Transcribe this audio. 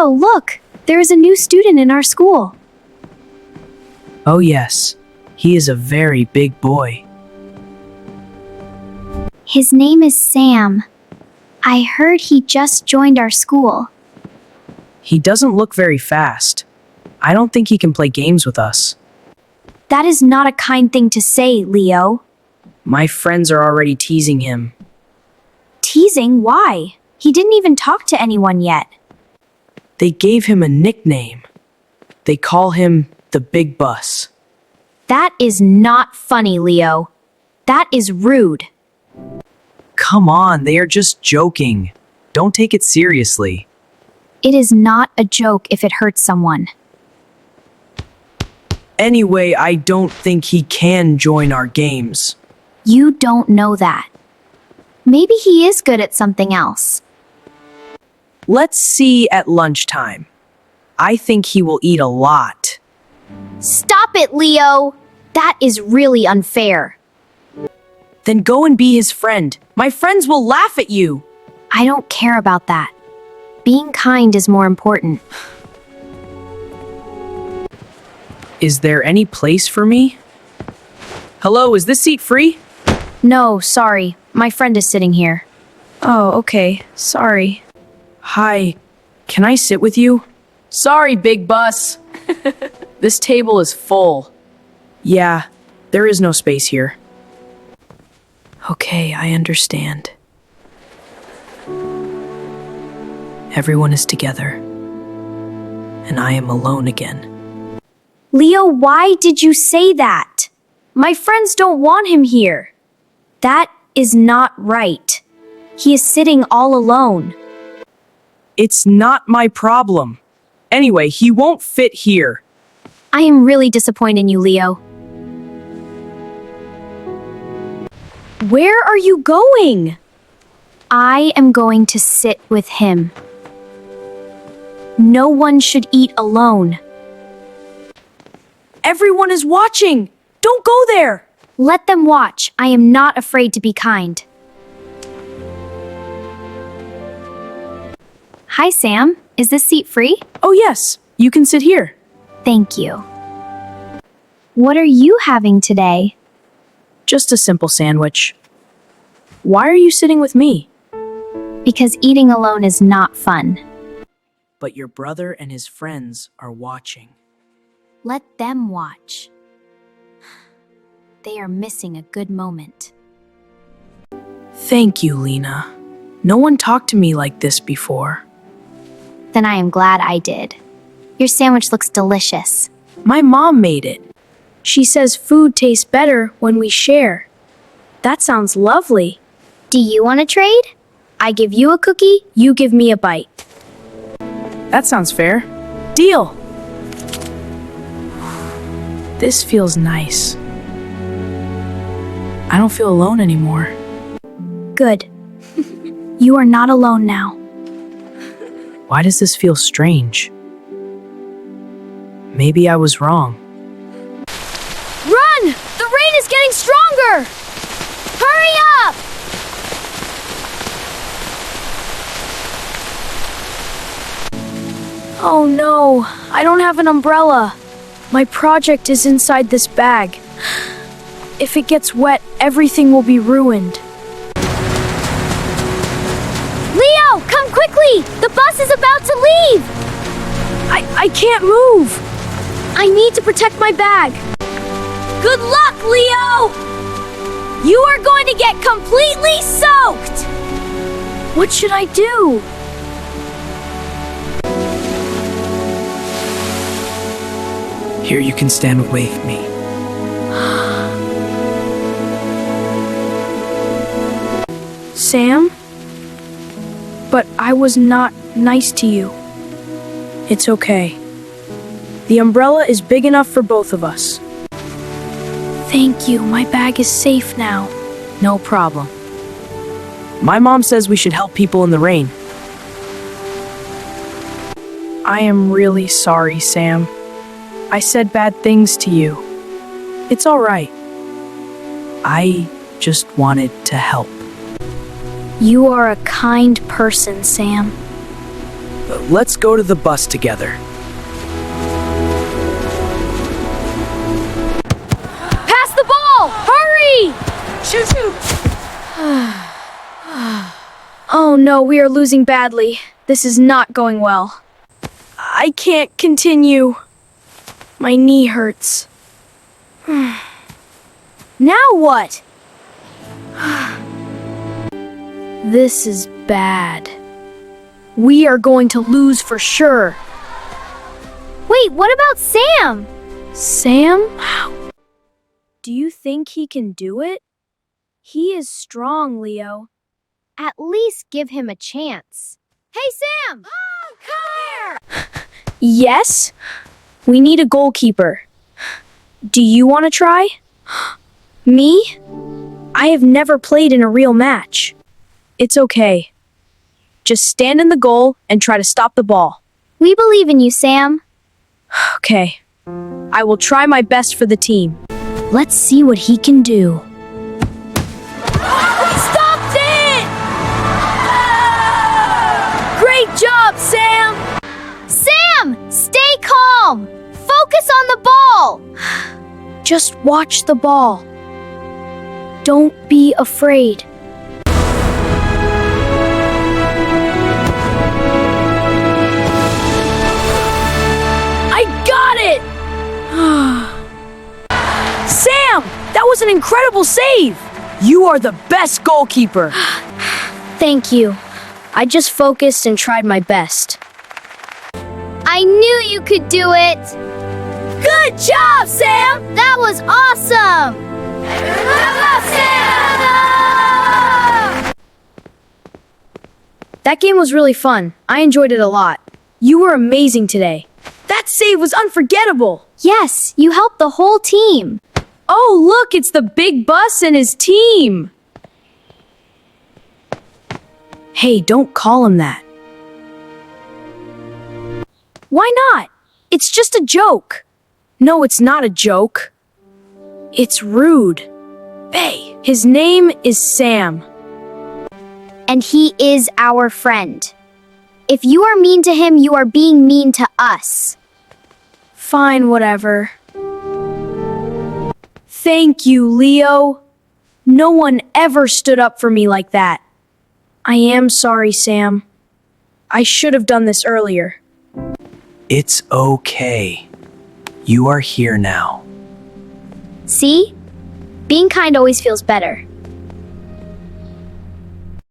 Leo, look! There is a new student in our school. Oh yes, he is a very big boy. His name is Sam. I heard he just joined our school. He doesn't look very fast. I don't think he can play games with us. That is not a kind thing to say, Leo. My friends are already teasing him. Teasing? Why? He didn't even talk to anyone yet. They gave him a nickname. They call him the Big Bus. That is not funny, Leo. That is rude. Come on, they are just joking. Don't take it seriously. It is not a joke if it hurts someone. Anyway, I don't think he can join our games. You don't know that. Maybe he is good at something else. Let's see at lunchtime. I think he will eat a lot. Stop it, Leo! That is really unfair. Then go and be his friend. My friends will laugh at you. I don't care about that. Being kind is more important. Is there any place for me? Hello, is this seat free? No, sorry. My friend is sitting here. Oh, okay. Sorry. Hi, can I sit with you? Sorry, Big Bus. This table is full. Yeah, there is no space here. Okay, I understand. Everyone is together, and I am alone again. Leo, why did you say that? My friends don't want him here. That is not right. He is sitting all alone. It's not my problem. Anyway, he won't fit here. I am really disappointed in you, Leo. Where are you going? I am going to sit with him. No one should eat alone. Everyone is watching. Don't go there. Let them watch. I am not afraid to be kind. Hi, Sam. Is this seat free? Oh yes, you can sit here. Thank you. What are you having today? Just a simple sandwich. Why are you sitting with me? Because eating alone is not fun. But your brother and his friends are watching. Let them watch. They are missing a good moment. Thank you, Lina. No one talked to me like this before. Then I am glad I did. Your sandwich looks delicious. My mom made it. She says food tastes better when we share. That sounds lovely. Do you want to trade? I give you a cookie, you give me a bite. That sounds fair. Deal! This feels nice. I don't feel alone anymore. Good. You are not alone now. Why does this feel strange? Maybe I was wrong. Run! The rain is getting stronger! Hurry up! Oh no, I don't have an umbrella. My project is inside this bag. If it gets wet, everything will be ruined. Leo, come quickly! The bus is about to leave! I can't move. I need to protect my bag. Good luck, Leo! You are going to get completely soaked! What should I do? Here you can stand with me. Sam? But I was not nice to you. It's okay. The umbrella is big enough for both of us. Thank you. My bag is safe now. No problem. My mom says we should help people in the rain. I am really sorry, Sam. I said bad things to you. It's all right. I just wanted to help. You are a kind person, Sam. Let's go to the bus together. Pass the ball! Hurry! Shoot, shoot! Oh no, we are losing badly. This is not going well. I can't continue. My knee hurts. Now what? This is bad. We are going to lose for sure. Wait, what about Sam? Sam? Do you think he can do it? He is strong, Leo. At least give him a chance. Hey, Sam! Oh, come here! Yes? We need a goalkeeper. Do you want to try? Me? I have never played in a real match. It's okay. Just stand in the goal and try to stop the ball. We believe in you, Sam. Okay. I will try my best for the team. Let's see what he can do. We stopped it! Great job, Sam! Sam, stay calm! Focus on the ball! Just watch the ball. Don't be afraid. I got it! Sam, that was an incredible save! You are the best goalkeeper. Thank you. I just focused and tried my best. I knew you could do it! Good job, Sam! That was awesome! Sam! That game was really fun. I enjoyed it a lot. You were amazing today. That save was unforgettable. Yes, you helped the whole team. Oh, look, it's the big bus and his team. Hey, don't call him that. Why not? It's just a joke. No, it's not a joke. It's rude. Hey, his name is Sam. And he is our friend. If you are mean to him, you are being mean to us. Fine, whatever. Thank you, Leo. No one ever stood up for me like that. I am sorry, Sam. I should have done this earlier. It's okay. You are here now. See? Being kind always feels better.